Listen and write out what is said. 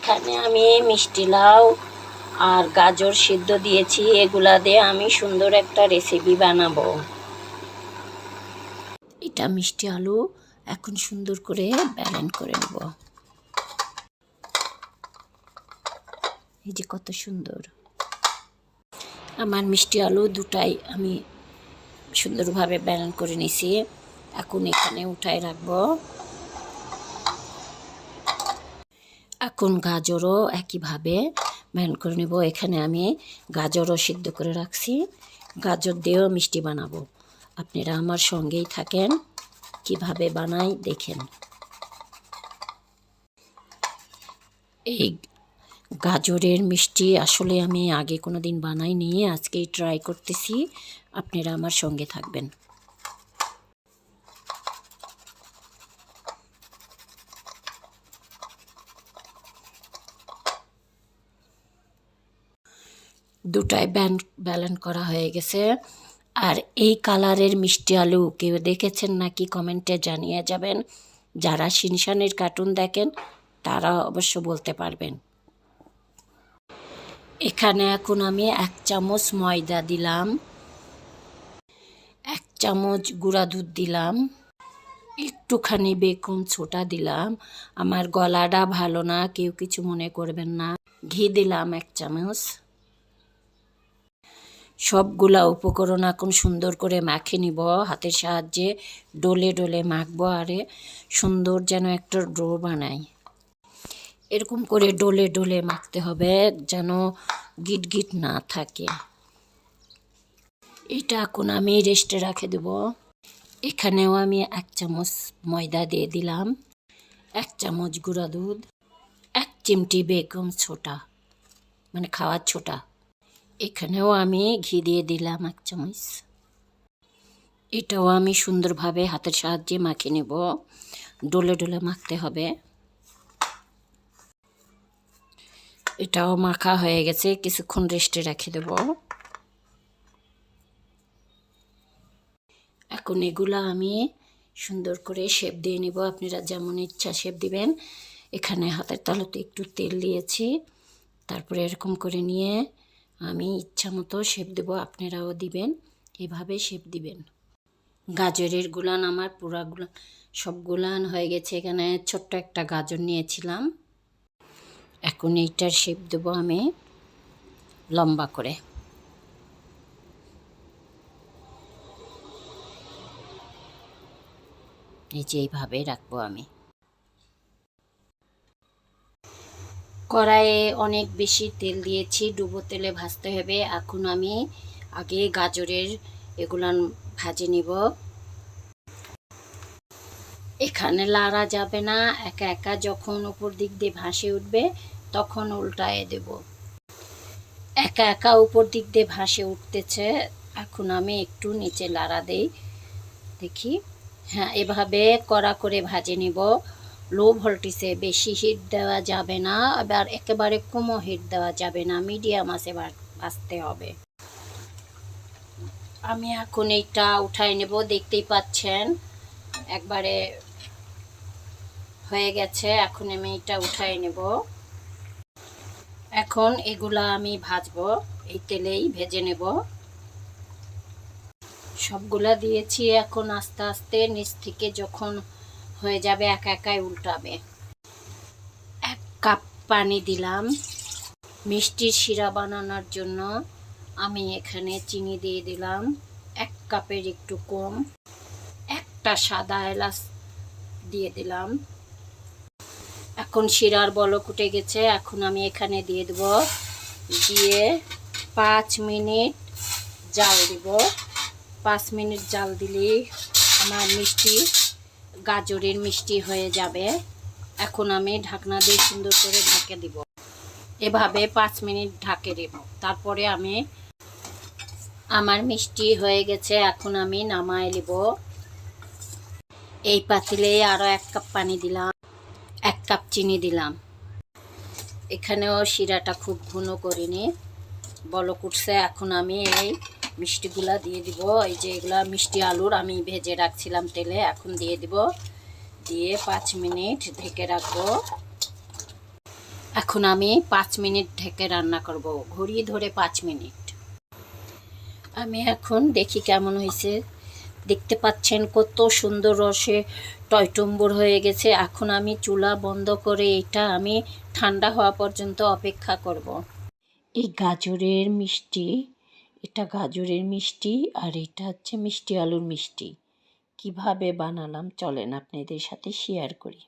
এখানে আমি মিষ্টি লাউ আর গাজর সিদ্ধ দিয়েছি, এগুলা দিয়ে আমি সুন্দর একটা রেসিপি বানাবো। এটা মিষ্টি আলু এখন সুন্দর করে ব্যালেন্ড করে নেব। এই যে কত সুন্দর আমার মিষ্টি আলু দুটাই আমি সুন্দরভাবে ব্যালেন্ড করে নিছি। এখন এখানে উঠায় রাখবো। এখন গাজরও একইভাবে ব্যালেন্ড করে নেব। এখানে আমি গাজরও সিদ্ধ করে রাখছি, গাজর দিয়েও মিষ্টি বানাবো। আপনারা আমার সঙ্গেই থাকেন, কিভাবে বানাই দেখেন। এই গাজরের মিষ্টি আসলে আমি আগে কোনো দিন বানাইনি, আজকেই ট্রাই করতেছি। আপনারা আমার সঙ্গে থাকবেন। দুটাই ব্যালেন্ড করা হয়ে গেছে। আর এই কালারের মিষ্টি আলু কেউ দেখেছেন নাকি কমেন্টে জানিয়ে যাবেন। যারা শিনশানের কার্টুন দেখেন তারা অবশ্য বলতে পারবেন। এখানে এখন আমি 1 চামচ ময়দা দিলাম, 1 চামচ গুঁড়া দুধ দিলাম, একটুখানি বেকিং সোডা দিলাম। আমার গলাটা ভালো না, কেউ কিছু মনে করবেন না। ঘি দিলাম 1 চামচ। সবগুলা উপকরণ এখন সুন্দর করে মাখিয়ে নিব হাতের সাহায্যে, ডলে ডলে মাখবো। আরে সুন্দর যেন একটা ডো বানাই, এরকম করে ডলে ডলে মাখতে হবে যেন গিট গিট না থাকে। এটা এখন আমি রেস্টে রেখে দেব। এখানেও আমি 1 চামচ ময়দা দিয়ে দিলাম, 1 চামচ গুঁড়া দুধ, 1 চিমটি বেকিং সোডা মানে খাওয়ার ছোটা। এখানেও আমি ঘি দিয়ে দিলাম 1 চামচ। এটাও আমি সুন্দরভাবে হাতের সাহায্যে মাখিয়ে নেব, ডলে ডলে মাখতে হবে। এটাও মাখা হয়ে গেছে, কিছুক্ষণ রেস্টে রেখে দেব। এখন এগুলা আমি সুন্দর করে শেপ দিয়ে নিব। আপনারা যেমন ইচ্ছা শেপ দিবেন। এখানে হাতের তালুতে একটু তেল দিয়েছি, তারপরে এরকম করে নিয়ে আমি ইচ্ছা মতো শেপ দেব। আপনারাও দিবেন, এভাবে শেপ দিবেন। গাজরের গুলান আমার পুরা গুলান সব গুলান হয়ে গেছে। এখানে ছোট্ট একটা গাজর নিয়েছিলাম। এখন এইটার শেপ দেব আমি লম্বা করে। এই যে এইভাবে রাখবো আমি। কড়াইয়ে অনেক বেশি তেল দিয়েছি, ডুবো তেলে ভাজতে হবে। এখন আমি আগে গাজরের এগুলান ভাজে নিব। এখানে লাড়া যাবে না, একা একা যখন উপর দিক দিয়ে ভাসে উঠবে তখন উল্টায়ে দেব। একা একা উপর দিক দিয়ে ভাসে উঠতেছে, এখন আমি একটু নিচে লাড়া দেই, দেখি। হ্যাঁ, এভাবে কড়া করে ভাজে নিব। লো ভোল্টেজে বেশি হিট দেওয়া যাবে না, আবার একেবারে কমও হিট দেওয়া যাবে না, মিডিয়াম আছে ভাজতে হবে। আমি এখন এইটা উঠাই নেব, দেখতেই পাচ্ছেন একবারে হয়ে গেছে। এখন আমি এটা উঠাই নেব। এখন এগুলা আমি ভাজবো, এই তেলেই ভেজে নেব। সবগুলা দিয়েছি, এখন আস্তে আস্তে নিচ থেকে যখন হয়ে যাবে একা একাই উল্টাবে। 1 কাপ পানি দিলাম। মিষ্টির শিরা বানানোর জন্য আমি এখানে চিনি দিয়ে দিলাম 1 কাপের একটু কম। একটা সাদা এলাচ দিয়ে দিলাম। এখন শিরার বলক উঠে গেছে, এখন আমি এখানে দিয়ে দেব। দিয়ে 5 মিনিট জাল দিব। 5 মিনিট জাল দিলেই আমার মিষ্টি গাজরের মিষ্টি হয়ে যাবে। এখন আমি ঢাকনা দিয়ে সুন্দর করে ঢেকে দিব। এভাবে 5 মিনিট ঢেকে দেব। তারপরে আমার মিষ্টি হয়ে গেছে, এখন আমি নামায় নেব। এই পাতিলে আরও 1 কাপ পানি দিলাম, 1 কাপ চিনি দিলাম। এখানেও শিরাটা খুব ঘন করিনি, বলক উঠছে। এখন আমি এই মিষ্টিগুলা দিয়ে দিব। এই যে এগুলা মিষ্টি আলুর আমি ভেজে রাখছিলাম তেলে, এখন দিয়ে দিব। দিয়ে 5 মিনিট ঢেকে রাখবো। এখন আমি 5 মিনিট ঢেকে রান্না করব, ঘড়ি ধরে 5 মিনিট। আমি এখন দেখি কেমন হয়েছে। দেখতে পাচ্ছেন কত সুন্দর রসে টইটুম্বুর হয়ে গেছে। এখন আমি চুলা বন্ধ করে এটা আমি ঠান্ডা হওয়া পর্যন্ত অপেক্ষা করব। এই গাজরের মিষ্টি, এটা গাজরের মিষ্টি আর এটা হচ্ছে মিষ্টি আলুর মিষ্টি। কিভাবে বানালাম চলেন আপনাদের সাথে শেয়ার করি।